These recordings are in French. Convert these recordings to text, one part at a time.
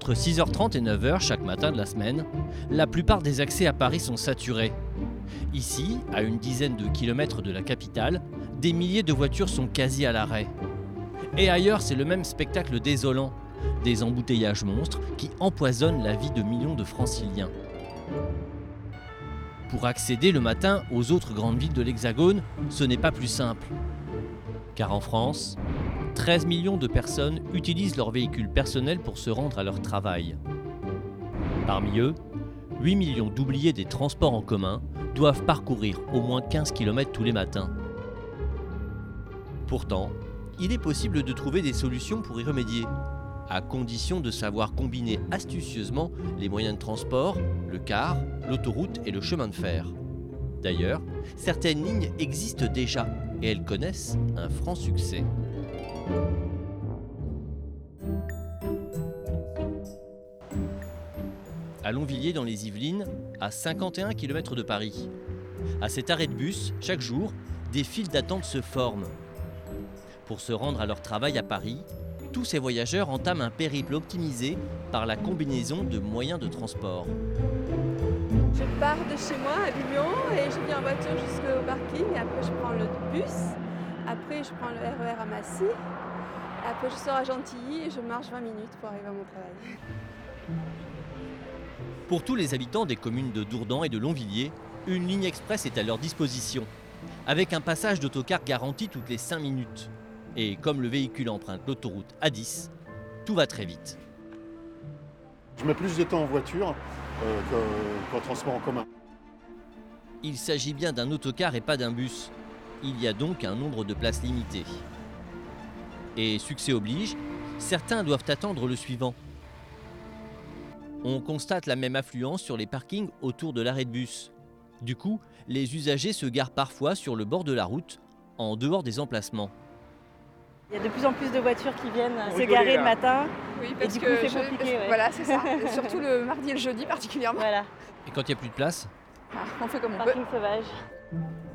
Entre 6h30 et 9h chaque matin de la semaine, la plupart des accès à Paris sont saturés. Ici, à une dizaine de kilomètres de la capitale, des milliers de voitures sont quasi à l'arrêt. Et ailleurs, c'est le même spectacle désolant. Des embouteillages monstres qui empoisonnent la vie de millions de Franciliens. Pour accéder le matin aux autres grandes villes de l'Hexagone, ce n'est pas plus simple. Car en France, 13 millions de personnes utilisent leur véhicule personnel pour se rendre à leur travail. Parmi eux, 8 millions d'oubliés des transports en commun doivent parcourir au moins 15 km tous les matins. Pourtant, il est possible de trouver des solutions pour y remédier, à condition de savoir combiner astucieusement les moyens de transport, le car, l'autoroute et le chemin de fer. D'ailleurs, certaines lignes existent déjà et elles connaissent un franc succès. À Longvilliers dans les Yvelines, à 51 km de Paris. À cet arrêt de bus, chaque jour, des files d'attente se forment. Pour se rendre à leur travail à Paris, tous ces voyageurs entament un périple optimisé par la combinaison de moyens de transport. Je pars de chez moi à Lyon et je viens en voiture jusqu'au parking. Et après, je prends le bus. Après, je prends le RER à Massy. Après, je sors à Gentilly et je marche 20 minutes pour arriver à mon travail. Pour tous les habitants des communes de Dourdan et de Longvilliers, une ligne express est à leur disposition, avec un passage d'autocar garanti toutes les 5 minutes. Et comme le véhicule emprunte l'autoroute A10, tout va très vite. Je mets plus de temps en voiture qu'en transport en commun. Il s'agit bien d'un autocar et pas d'un bus. Il y a donc un nombre de places limité. Et succès oblige, certains doivent attendre le suivant. On constate la même affluence sur les parkings autour de l'arrêt de bus. Du coup, les usagers se garent parfois sur le bord de la route, en dehors des emplacements. Il y a de plus en plus de voitures qui viennent se garer le matin. Oui, parce et du que coup, c'est compliqué. Ouais. Voilà, c'est ça. Et surtout le mardi et le jeudi particulièrement. Voilà, Et quand il n'y a plus de place ? On fait comme on peut. parking sauvage.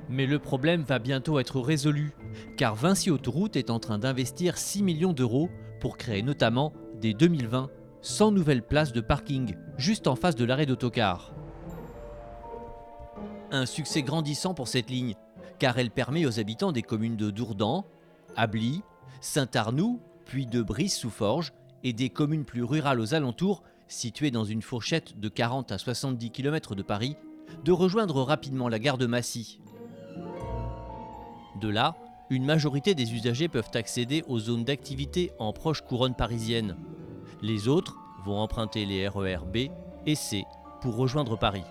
Mais le problème va bientôt être résolu, car Vinci Autoroute est en train d'investir 6 millions d'euros pour créer notamment, dès 2020, 100 nouvelles places de parking, juste en face de l'arrêt d'autocar. Un succès grandissant pour cette ligne, car elle permet aux habitants des communes de Dourdan, Ably, Saint-Arnoux, puis de Brive-sous-Forges et des communes plus rurales aux alentours, situées dans une fourchette de 40 à 70 km de Paris, de rejoindre rapidement la gare de Massy. De là, une majorité des usagers peuvent accéder aux zones d'activité en proche couronne parisienne. Les autres vont emprunter les RER B et C pour rejoindre Paris.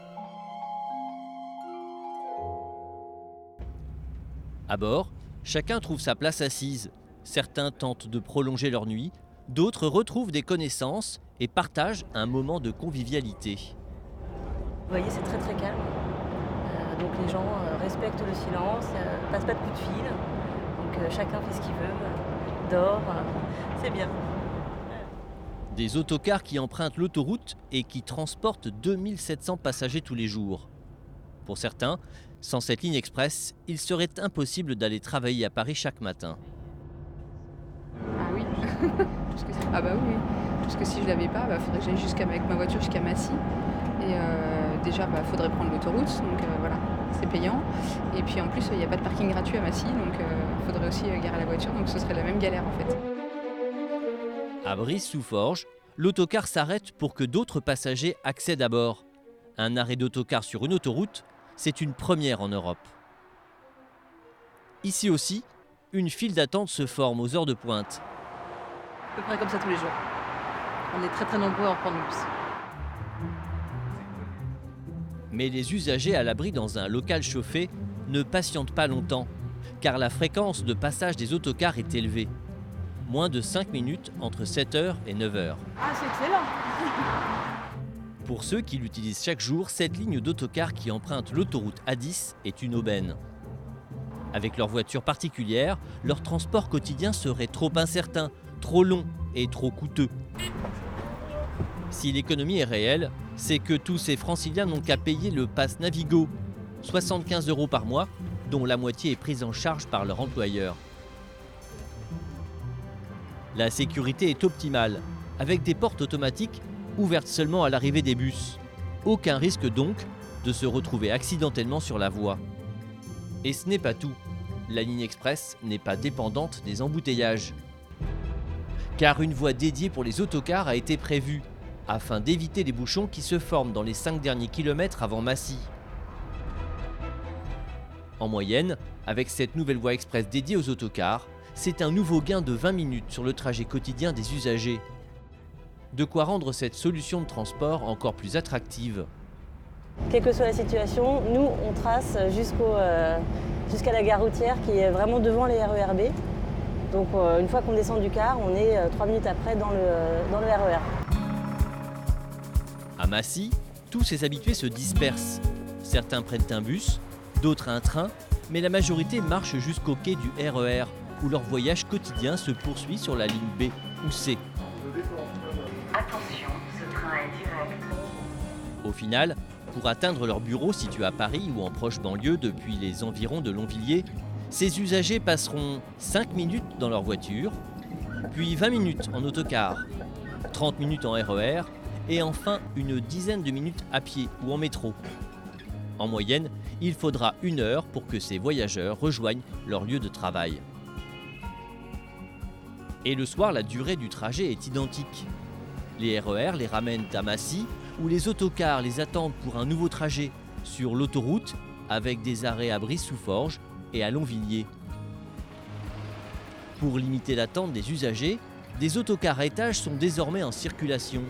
À bord, chacun trouve sa place assise. Certains tentent de prolonger leur nuit, d'autres retrouvent des connaissances et partagent un moment de convivialité. Vous voyez, c'est très très calme. Donc les gens respectent le silence, passent pas de coups de fil. Donc chacun fait ce qu'il veut, dort. C'est bien. Des autocars qui empruntent l'autoroute et qui transportent 2700 passagers tous les jours. Pour certains, sans cette ligne express, il serait impossible d'aller travailler à Paris chaque matin. Ah oui. Ah bah oui. Parce que si je l'avais pas, faudrait que j'aille avec ma voiture jusqu'à Massy. Et déjà, faudrait prendre l'autoroute, donc voilà, c'est payant. Et puis en plus, il n'y a pas de parking gratuit à Massy, donc faudrait aussi garer la voiture, donc ce serait la même galère en fait. À Brive-sous-Forges, l'autocar s'arrête pour que d'autres passagers accèdent à bord. Un arrêt d'autocar sur une autoroute, c'est une première en Europe. Ici aussi, une file d'attente se forme aux heures de pointe. À peu près comme ça tous les jours. On est très très nombreux à en prendre le bus. Mais les usagers à l'abri dans un local chauffé ne patientent pas longtemps, car la fréquence de passage des autocars est élevée. Moins de 5 minutes entre 7h et 9h. Ah, c'est excellent. Pour ceux qui l'utilisent chaque jour, cette ligne d'autocar qui emprunte l'autoroute A10 est une aubaine. Avec leur voiture particulière, leur transport quotidien serait trop incertain, trop long et trop coûteux. Si l'économie est réelle, c'est que tous ces franciliens n'ont qu'à payer le pass Navigo, 75 € par mois, dont la moitié est prise en charge par leur employeur. La sécurité est optimale, avec des portes automatiques ouverte seulement à l'arrivée des bus. Aucun risque donc de se retrouver accidentellement sur la voie. Et ce n'est pas tout. La ligne express n'est pas dépendante des embouteillages. Car une voie dédiée pour les autocars a été prévue, afin d'éviter les bouchons qui se forment dans les 5 derniers kilomètres avant Massy. En moyenne, avec cette nouvelle voie express dédiée aux autocars, c'est un nouveau gain de 20 minutes sur le trajet quotidien des usagers. De quoi rendre cette solution de transport encore plus attractive. Quelle que soit la situation, nous on trace jusqu'à la gare routière qui est vraiment devant les RERB. Donc une fois qu'on descend du car, on est 3 minutes après dans le RER. À Massy, tous ces habitués se dispersent. Certains prennent un bus, d'autres un train, mais la majorité marche jusqu'au quai du RER, où leur voyage quotidien se poursuit sur la ligne B ou C. Attention, ce train est direct. Au final, pour atteindre leur bureau situé à Paris ou en proche banlieue depuis les environs de Longvilliers, ces usagers passeront 5 minutes dans leur voiture, puis 20 minutes en autocar, 30 minutes en RER et enfin une dizaine de minutes à pied ou en métro. En moyenne, il faudra 1 heure pour que ces voyageurs rejoignent leur lieu de travail. Et le soir, la durée du trajet est identique. Les RER les ramènent à Massy, où les autocars les attendent pour un nouveau trajet sur l'autoroute, avec des arrêts à Brive-sous-Forges et à Longvilliers. Pour limiter l'attente des usagers, des autocars à étages sont désormais en circulation.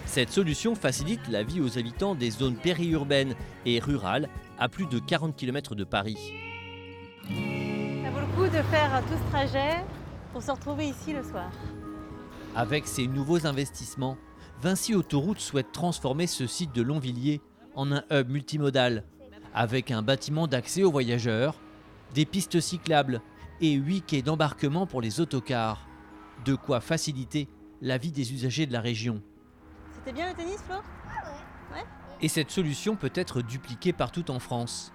Cette solution facilite la vie aux habitants des zones périurbaines et rurales à plus de 40 km de Paris. Ça vaut le coup de faire tout ce trajet pour se retrouver ici le soir. Avec ces nouveaux investissements, Vinci Autoroute souhaite transformer ce site de Longvilliers en un hub multimodal, avec un bâtiment d'accès aux voyageurs, des pistes cyclables et 8 quais d'embarquement pour les autocars. De quoi faciliter la vie des usagers de la région. C'était bien le tennis, Flo? Et cette solution peut être dupliquée partout en France.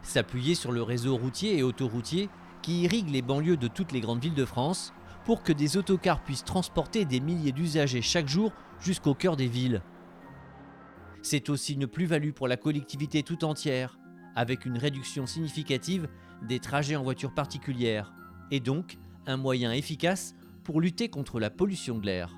S'appuyer sur le réseau routier et autoroutier qui irrigue les banlieues de toutes les grandes villes de France pour que des autocars puissent transporter des milliers d'usagers chaque jour jusqu'au cœur des villes. C'est aussi une plus-value pour la collectivité tout entière, avec une réduction significative des trajets en voiture particulière, et donc un moyen efficace pour lutter contre la pollution de l'air.